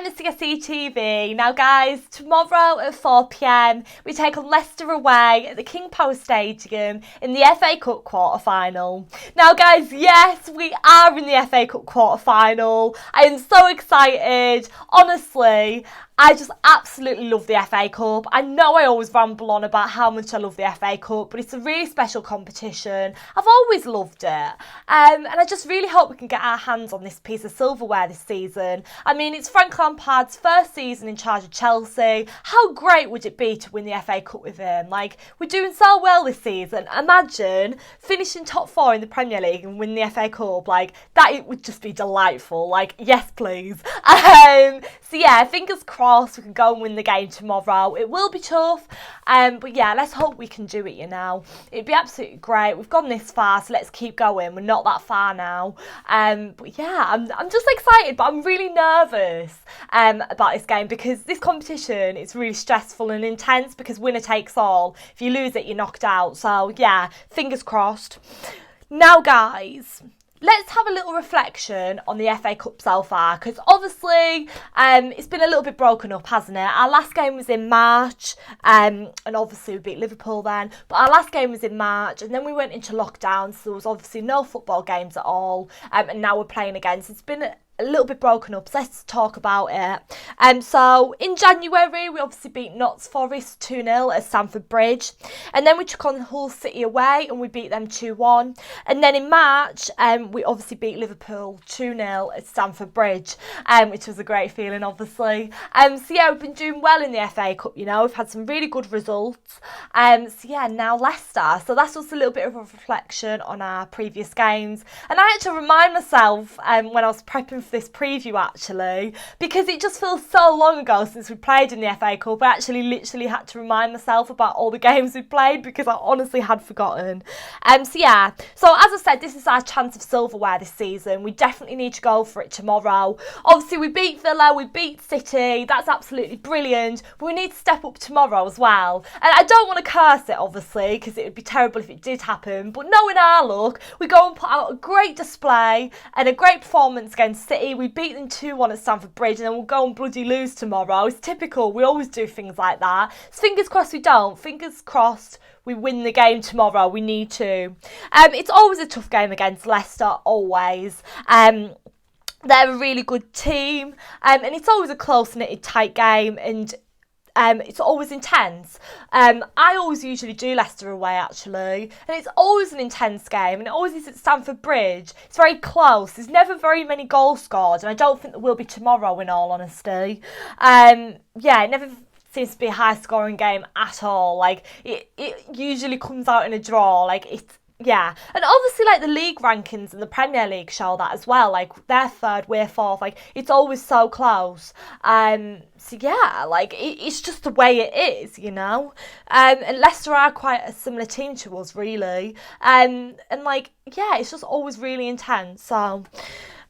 the CSE TV. Now guys, tomorrow at 4 p.m. we take on Leicester away at the King Power Stadium in the FA Cup quarter-final. Now guys, yes, we are in the FA Cup quarter-final. I am so excited. Honestly, I just absolutely love the FA Cup. I know I always ramble on about how much I love the FA Cup, but it's a really special competition. I've always loved it. And I just really hope we can get our hands on this piece of silverware this season. I mean, it's Frank Lampard's first season in charge of Chelsea. How great would it be to win the FA Cup with him? Like, we're doing so well this season. Imagine finishing top 4 in the Premier League and win the FA Cup. Like, that it would just be delightful. Like, yes, please. So yeah, fingers crossed we can go and win the game tomorrow. It will be tough, but yeah, let's hope we can do it, you know. It'd be absolutely great. We've gone this far, so let's keep going. We're not that far now. But yeah, I'm just excited, but I'm really nervous about this game because this competition is really stressful and intense because winner takes all. If you lose it, you're knocked out. So yeah, fingers crossed. Now guys, let's have a little reflection on the FA Cup so far, because obviously it's been a little bit broken up, hasn't it? Our last game was in March, and obviously we beat Liverpool then, but our last game was in March, and then we went into lockdown, so there was obviously no football games at all, and now we're playing again, so it's been a little bit broken up, so let's talk about it. So in January we obviously beat Notts Forest 2-0 at Stamford Bridge, and then we took on Hull City away and we beat them 2-1, and then in March we obviously beat Liverpool 2-0 at Stamford Bridge, which was a great feeling obviously. So yeah, we've been doing well in the FA Cup, you know, we've had some really good results. So yeah, now Leicester, so that's just a little bit of a reflection on our previous games, and I had to remind myself when I was prepping for this preview actually, because it just feels so long ago since we played in the FA Cup. I actually literally had to remind myself about all the games we played because I honestly had forgotten. So yeah, so as I said, this is our chance of silverware this season. We definitely need to go for it tomorrow. Obviously we beat Villa, we beat City, that's absolutely brilliant, but we need to step up tomorrow as well. And I don't want to curse it obviously, because it would be terrible if it did happen, but knowing our luck, we go and put out a great display and a great performance against City. We beat them 2-1 at Stamford Bridge, and then we'll go and bloody lose tomorrow. It's typical, we always do things like that. So fingers crossed we don't. Fingers crossed we win the game tomorrow. We need to. It's always a tough game against Leicester, always. They're a really good team, and it's always a close-knitted, tight game, and it's always intense. I always usually do Leicester away actually, and it's always an intense game, and it always is at Stamford Bridge. It's very close. There's never very many goals scored, and I don't think there will be tomorrow in all honesty. Yeah, it never seems to be a high scoring game at all. Like it usually comes out in a draw. Like it's, yeah, and obviously like the league rankings and the Premier League show that as well. Like they're third, we're fourth. Like it's always so close. So yeah, like it's just the way it is, you know. And Leicester are quite a similar team to us, really. And like yeah, it's just always really intense. So.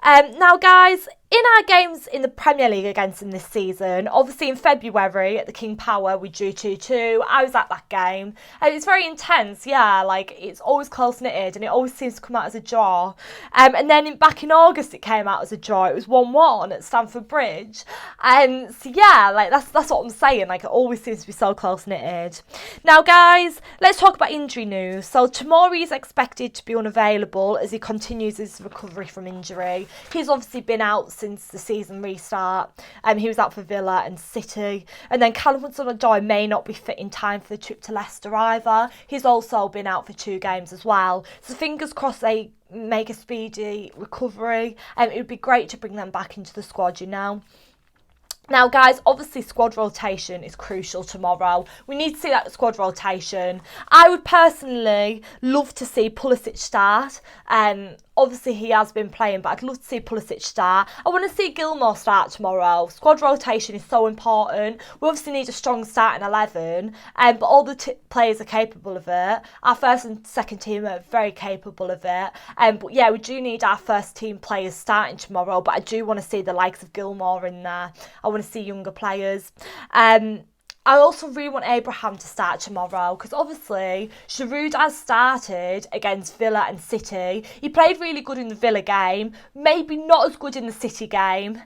Now guys, in our games in the Premier League against them this season, obviously in February at the King Power we drew 2-2. I was at that game, and it's very intense, yeah, like it's always close knitted and it always seems to come out as a draw. And then back in August it came out as a draw. It was 1-1 at Stamford Bridge. So yeah, like that's what I'm saying, like it always seems to be so close knitted. Now guys, let's talk about injury news. So Tomori is expected to be unavailable as he continues his recovery from injury. He's obviously been out since the season restart. He was out for Villa and City. And then Callum Hudson-Odoi may not be fit in time for the trip to Leicester either. He's also been out for 2 games as well. So fingers crossed they make a speedy recovery. It would be great to bring them back into the squad, you know. Now guys, obviously squad rotation is crucial tomorrow. We need to see that squad rotation. I would personally love to see Pulisic start. Obviously he has been playing, but I'd love to see Pulisic start. I want to see Gilmour start tomorrow. Squad rotation is so important. We obviously need a strong starting 11, but all the players are capable of it. Our first and second team are very capable of it. But yeah, we do need our first team players starting tomorrow, but I do want to see the likes of Gilmour in there. I want to see younger players. I also really want Abraham to start tomorrow because obviously Giroud has started against Villa and City. He played really good in the Villa game, maybe not as good in the City game.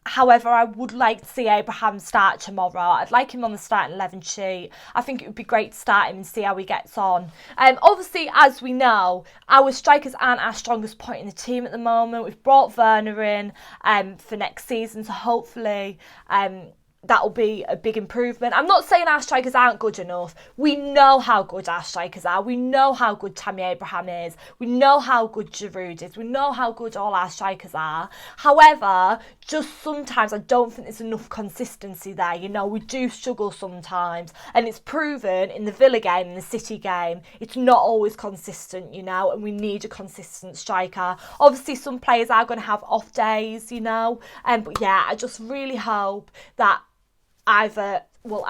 However, I would like to see Abraham start tomorrow. I'd like him on the starting 11 sheet. I think it would be great to start him and see how he gets on. Obviously, as we know, our strikers aren't our strongest point in the team at the moment. We've brought Werner in for next season, so hopefully that'll be a big improvement. I'm not saying our strikers aren't good enough. We know how good our strikers are. We know how good Tammy Abraham is. We know how good Giroud is. We know how good all our strikers are. However, just sometimes I don't think there's enough consistency there. You know, we do struggle sometimes. And it's proven in the Villa game and the City game. It's not always consistent, you know, and we need a consistent striker. Obviously, some players are going to have off days, you know. But yeah, I just really hope that I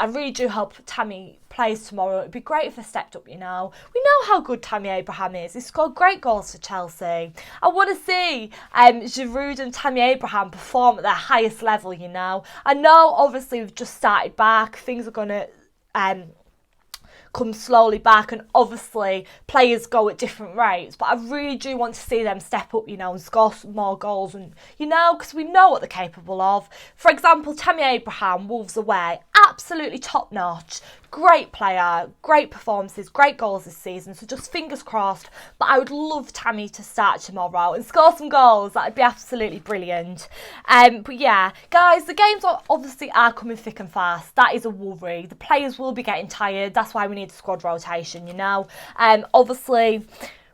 really do hope Tammy plays tomorrow. It'd be great if they stepped up, you know. We know how good Tammy Abraham is. He scored great goals for Chelsea. I want to see Giroud and Tammy Abraham perform at their highest level, you know. I know, obviously, we've just started back. Things are going to come slowly back, and obviously players go at different rates, but I really do want to see them step up, you know, and score some more goals, and you know, because we know what they're capable of. For example, Tammy Abraham, Wolves away, absolutely top notch, great player, great performances, great goals this season, so just fingers crossed. But I would love Tammy to start tomorrow and score some goals. That'd be absolutely brilliant. But yeah, guys, the games obviously are coming thick and fast. That is a worry. The players will be getting tired. That's why we need squad rotation, you know. Obviously,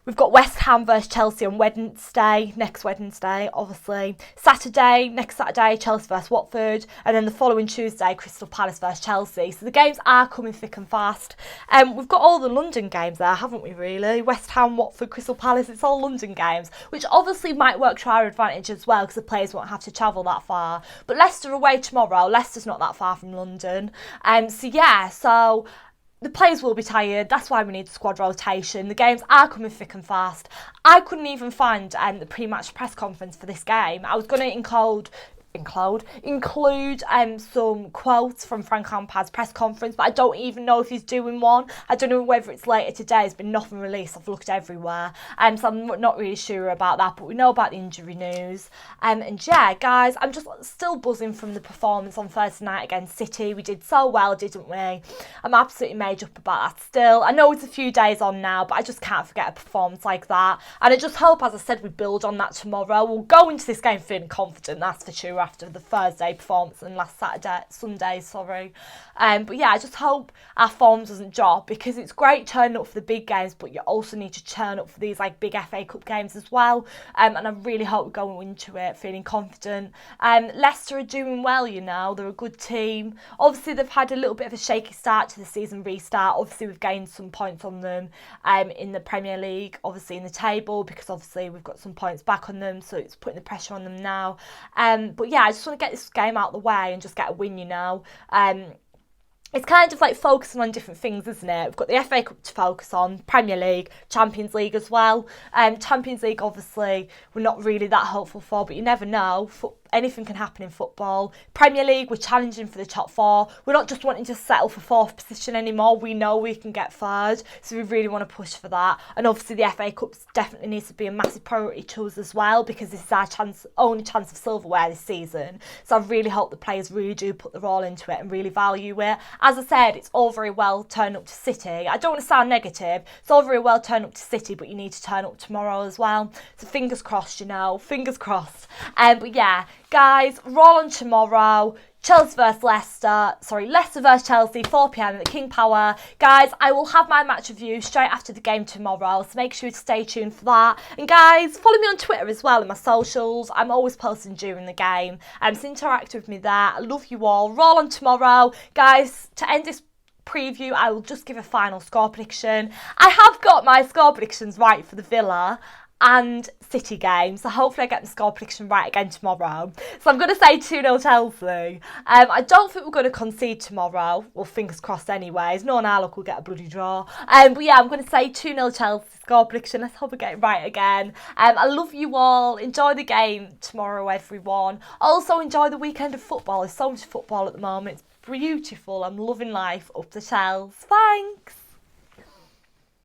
we've got West Ham versus Chelsea on next Wednesday, obviously. Next Saturday, Chelsea versus Watford. And then the following Tuesday, Crystal Palace versus Chelsea. So the games are coming thick and fast. We've got all the London games there, haven't we, really? West Ham, Watford, Crystal Palace, it's all London games, which obviously might work to our advantage as well, because the players won't have to travel that far. But Leicester away tomorrow. Leicester's not that far from London. So the players will be tired. That's why we need squad rotation. The games are coming thick and fast. I couldn't even find the pre-match press conference for this game. I was going to include some quotes from Frank Lampard's press conference, but I don't even know if he's doing one. I don't know whether it's later today. There's been nothing released. I've looked everywhere, so I'm not really sure about that, but we know about the injury news. And yeah, guys, I'm just still buzzing from the performance on Thursday night against City. We did so well, didn't we? I'm absolutely made up about that still. I know it's a few days on now, but I just can't forget a performance like that. And I just hope, as I said, we build on that tomorrow. We'll go into this game feeling confident, that's for sure, after the Thursday performance and last Sunday. But yeah, I just hope our form doesn't drop, because it's great turning up for the big games, but you also need to turn up for these like big FA Cup games as well. And I really hope we go into it feeling confident. Leicester are doing well, you know, they're a good team. Obviously, they've had a little bit of a shaky start to the season restart. Obviously, we've gained some points on them in the Premier League, obviously in the table, because obviously we've got some points back on them, so it's putting the pressure on them now. But yeah, I just want to get this game out of the way and just get a win, you know. It's kind of like focusing on different things, isn't it? We've got the FA Cup to focus on, Premier League, Champions League as well. Champions League, obviously, we're not really that hopeful for, but you never know. Anything can happen in football. Premier League, we're challenging for the top four. We're not just wanting to settle for fourth position anymore. We know we can get third, so we really want to push for that. And obviously the FA Cup definitely needs to be a massive priority to us as well, because this is our only chance of silverware this season. So I really hope the players really do put their all into it and really value it. As I said, it's all very well turning up to City. I don't want to sound negative. It's all very well turning up to City, but you need to turn up tomorrow as well. So fingers crossed, you know, fingers crossed. But yeah, guys, roll on tomorrow. Leicester versus Chelsea, 4 p.m. at the King Power. Guys, I will have my match review straight after the game tomorrow, so make sure to stay tuned for that. And guys, follow me on Twitter as well and my socials. I'm always posting during the game. So interact with me there. I love you all. Roll on tomorrow. Guys, to end this preview, I will just give a final score prediction. I have got my score predictions right for the Villa and City game, so hopefully I get the score prediction right again tomorrow. So I'm going to say 2-0 Chelsea. I don't think we're going to concede tomorrow. Well, fingers crossed anyways. No one our luck will get a bloody draw. But yeah, I'm going to say 2-0 Chelsea score prediction. Let's hope we get it right again. I love you all. Enjoy the game tomorrow, everyone. Also enjoy the weekend of football. There's so much football at the moment. It's beautiful. I'm loving life up the shells. Thanks.